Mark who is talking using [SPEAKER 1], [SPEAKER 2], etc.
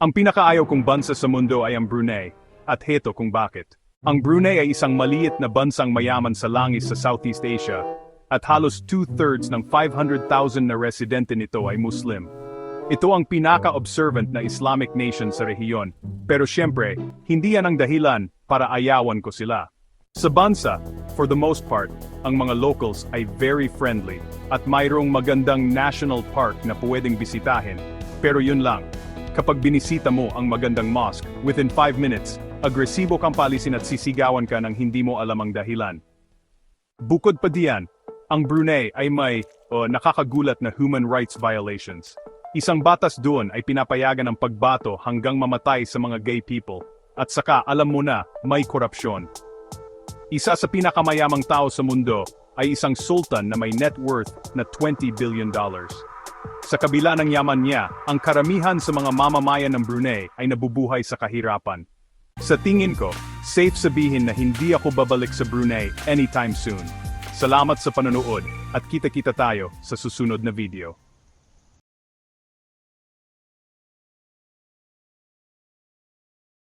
[SPEAKER 1] Ang pinakaayaw kong bansa sa mundo ay ang Brunei, at heto kung bakit. Ang Brunei ay isang maliit na bansang mayaman sa langis sa Southeast Asia, at halos 2/3 ng 500,000 na residente nito ay Muslim. Ito ang pinaka-observant na Islamic nation sa rehiyon, pero syempre, hindi yan ang dahilan para ayawan ko sila. Sa bansa, for the most part, ang mga locals ay very friendly, at mayroong magandang national park na pwedeng bisitahin. Pero yun lang, kapag binisita mo ang magandang mosque, within 5 minutes, agresibo kang palisin at sisigawan ka ng hindi mo alam ang dahilan. Bukod pa diyan, ang Brunei ay may nakakagulat na human rights violations. Isang batas doon ay pinapayagan ang pagbato hanggang mamatay sa mga gay people, at saka alam mo na, may korupsyon. Isa sa pinakamayamang tao sa mundo ay isang sultan na may net worth na $20 billion. Sa kabila ng yaman niya, ang karamihan sa mga mamamayan ng Brunei ay nabubuhay sa kahirapan. Sa tingin ko, safe sabihin na hindi ako babalik sa Brunei anytime soon. Salamat sa panonood, at kita-kita tayo sa susunod na video.